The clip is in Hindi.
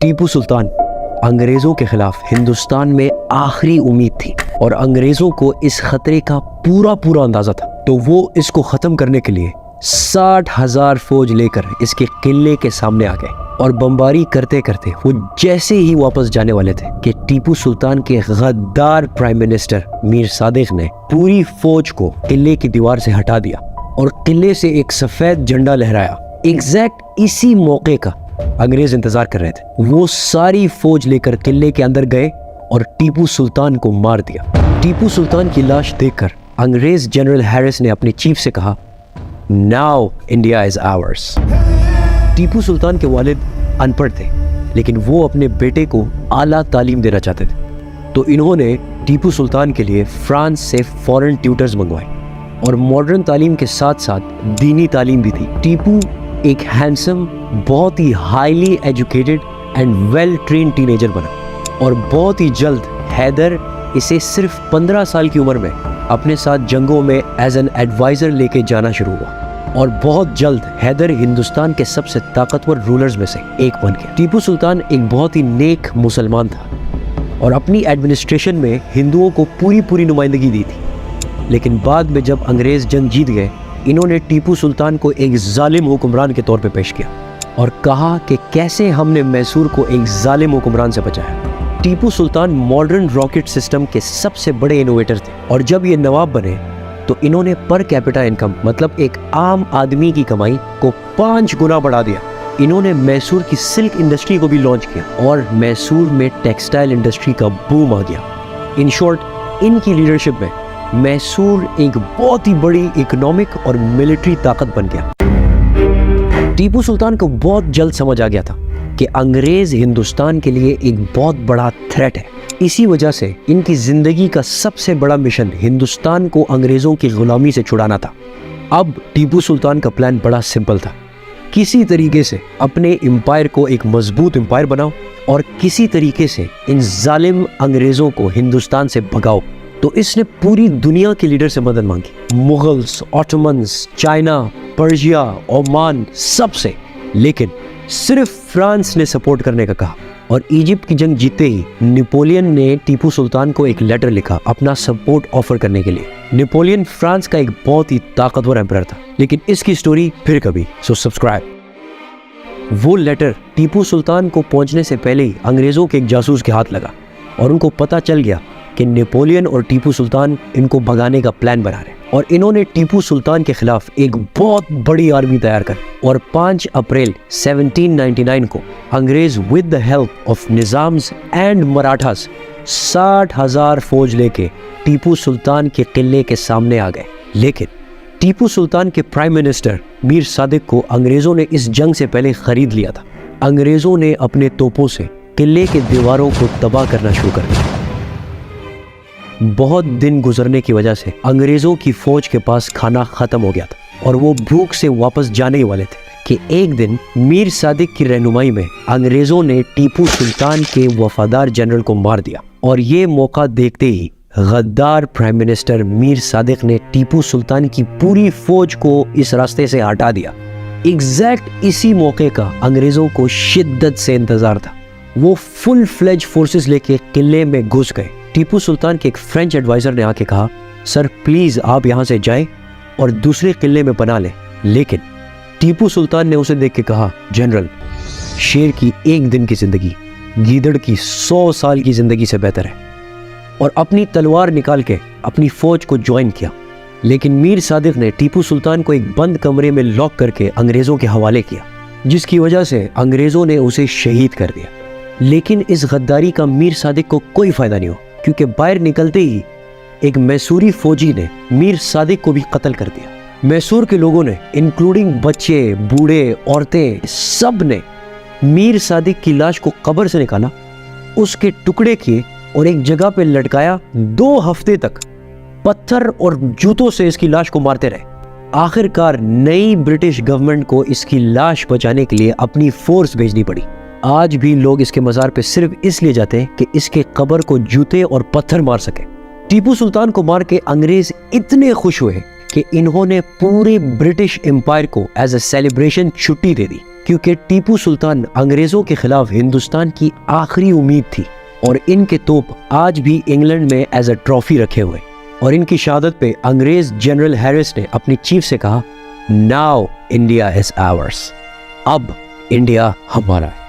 टीपू सुल्तान अंग्रेजों के खिलाफ हिंदुस्तान में आखिरी उम्मीद थी और अंग्रेजों को इस खतरे का पूरा अंदाजा था। तो वो इसको खत्म करने के लिए 60,000 फौज लेकर इसके किले के सामने आ गए और बमबारी करते करते वो जैसे ही वापस जाने वाले थे कि टीपू सुल्तान के गद्दार प्राइम मिनिस्टर मीर सादिक ने पूरी फौज को किले की दीवार से हटा दिया और किले से एक सफेद झंडा लहराया। एग्जैक्ट इसी मौके का अंग्रेज इंतजार कर रहे थे। वो सारी फौज लेकर किले के अंदर गए और टीपू सुल्तान को मार दिया। टीपू सुल्तान की लाश देखकर अंग्रेज जनरल हैरिस ने अपने चीफ से कहा, now India is ours. Tipu Sultan के वालिद अनपढ़ थे, लेकिन वो अपने बेटे को आला तालीम देना चाहते थे। तो इन्होंने टीपू सुल्तान के लिए फ्रांस से फॉरेन ट्यूटर्स मंगवाए और मॉडर्न तालीम के साथ साथ दीनी तालीम भी थी। टीपू एक हैंडसम, बहुत ही highly educated and well trained teenager बना और बहुत ही जल्द हैदर इसे सिर्फ 15 साल की उम्र में अपने साथ जंगों में एज एन एडवाइज़र लेके जाना शुरू हुआ और बहुत जल्द हैदर हिंदुस्तान के सबसे ताकतवर रूलर्स में से एक बन गया। टीपू सुल्तान एक बहुत ही नेक मुसलमान था और अपनी एडमिनिस्ट्रेशन में हिंदुओं को पूरी नुमाइंदगी दी थी। लेकिन बाद में जब अंग्रेज जंग जीत गए, इन्होंने टीपू सुल्तान को एक जालिम हुक्मरान के तौर पे पेश किया और कहा कि कैसे हमने मैसूर को एक जालिम हुक्मरान से बचाया। Tipu Sultan modern rocket system के सबसे बड़े इनोवेटर थे और जब ये नवाब बने तो इन्होंने पर कैपिटा इनकम, मतलब एक आम आदमी की कमाई को 5 गुना बढ़ा दिया। इन्होंने मैसूर की सिल्क इंडस्ट्री को भी लॉन्च किया और मैसूर में टेक्सटाइल इंडस्ट्री का बूम आ गया। इन शॉर्ट, इनकी लीडरशिप में मैसूर एक बहुत ही बड़ी इकोनॉमिक और मिलिट्री ताकत बन गया। टीपू सुल्तान को बहुत जल्द समझ आ गया था कि अंग्रेज हिंदुस्तान के लिए एक बहुत बड़ा थ्रेट है। इसी वजह से इनकी जिंदगी का सबसे बड़ा मिशन हिंदुस्तान को अंग्रेजों की गुलामी से छुड़ाना था। अब टीपू सुल्तान का प्लान बड़ा सिंपल था, किसी तरीके से अपने एम्पायर को एक मजबूत एम्पायर बनाओ और किसी तरीके से इन जालिम अंग्रेजों को हिंदुस्तान से भगाओ। तो इसने पूरी दुनिया के लीडर से मदद मांगी, Mughals, Ottomans, China, Persia, Oman, सबसे। लेकिन सिर्फ फ्रांस ने सपोर्ट करने का कहा और इजिप्ट की जंग जीते ही नेपोलियन ने टीपू सुल्तान को एक लेटर लिखा अपना सपोर्ट ऑफर करने के लिए। नेपोलियन फ्रांस का एक बहुत ही ताकतवर एम्परर था, लेकिन इसकी स्टोरी फिर कभी, सो सब्सक्राइब। वो लेटर टीपू सुल्तान को पहुंचने से पहले ही अंग्रेजों के एक जासूस के हाथ लगा और उनको पता चल गया कि नेपोलियन और टीपू सुल्तान इनको भगाने का प्लान बना रहे और इन्होंने टीपू सुल्तान के खिलाफ एक बहुत बड़ी आर्मी तैयार कर और 5 अप्रैल 1799 को अंग्रेज with the help of Nizams and Marathas 60,000 फौज लेके टीपू सुल्तान के किले के सामने आ गए। लेकिन टीपू सुल्तान के प्राइम मिनिस्टर मीर सादिक को अंग्रेजों ने इस जंग से पहले खरीद लिया था। अंग्रेजों ने अपने तोपों से किले के दीवारों को तबाह करना शुरू कर दिया। बहुत दिन गुजरने की वजह से अंग्रेजों की फौज के पास खाना खत्म हो गया था और वो भूख से वापस जाने ही वाले थे कि एक दिन मीर सादिक की रहनुमाई में अंग्रेजों ने टीपू सुल्तान के वफादार जनरल को मार दिया और ये मौका देखते ही गद्दार प्राइम मिनिस्टर मीर सादिक ने टीपू सुल्तान की पूरी फौज को इस रास्ते से हटा दिया। एग्जैक्ट इसी मौके का अंग्रेजों को शिद्दत से इंतजार था। वो फुल फ्लेज फोर्सेस लेके किले में घुस गए। टीपू सुल्तान के एक फ्रेंच एडवाइजर ने आके कहा, सर प्लीज आप यहाँ से जाएं और दूसरे किले में बना लें। लेकिन टीपू सुल्तान ने उसे देख के कहा, जनरल, शेर की एक दिन की जिंदगी गीदड़ की 100 साल की जिंदगी से बेहतर है, और अपनी तलवार निकाल के अपनी फौज को ज्वाइन किया। लेकिन मीर सादिक ने टीपू सुल्तान को एक बंद कमरे में लॉक करके अंग्रेजों के हवाले किया, जिसकी वजह से अंग्रेजों ने उसे शहीद कर दिया। लेकिन इस गद्दारी का मीर सादिक को कोई फायदा नहीं हुआ, क्योंकि बाहर निकलते ही एक मैसूरी फौजी ने मीर सादिक को भी कत्ल कर दिया। मैसूर के लोगों ने, इंक्लूडिंग बच्चे, बूढ़े, औरतें, सब ने मीर सादिक की लाश को कब्र से निकाला, उसके टुकड़े किए और एक जगह पे लटकाया। 2 हफ्ते तक पत्थर और जूतों से इसकी लाश को मारते रहे। आखिरकार नई ब्रिटिश गवर्नमेंट को इसकी लाश बचाने के लिए अपनी फोर्स भेजनी पड़ी। आज भी लोग इसके मज़ार पे सिर्फ इसलिए जाते हैं कि इसके कब्र को जूते और पत्थर मार सके। टीपू सुल्तान को मार के अंग्रेज इतने खुश हुए कि इन्होंने पूरे ब्रिटिश एम्पायर को एज अ सेलिब्रेशन छुट्टी दे दी। क्योंकि टीपू सुल्तान अंग्रेज़ों के खिलाफ हिंदुस्तान की आखिरी उम्मीद थी और इनके तोप आज भी इंग्लैंड में एज अ ट्रॉफी रखे हुए। और इनकी शहादत पे अंग्रेज जनरल हैरिस ने अपनी चीफ से कहा, नाउ इंडिया इज आवर्स, अब इंडिया हमारा है।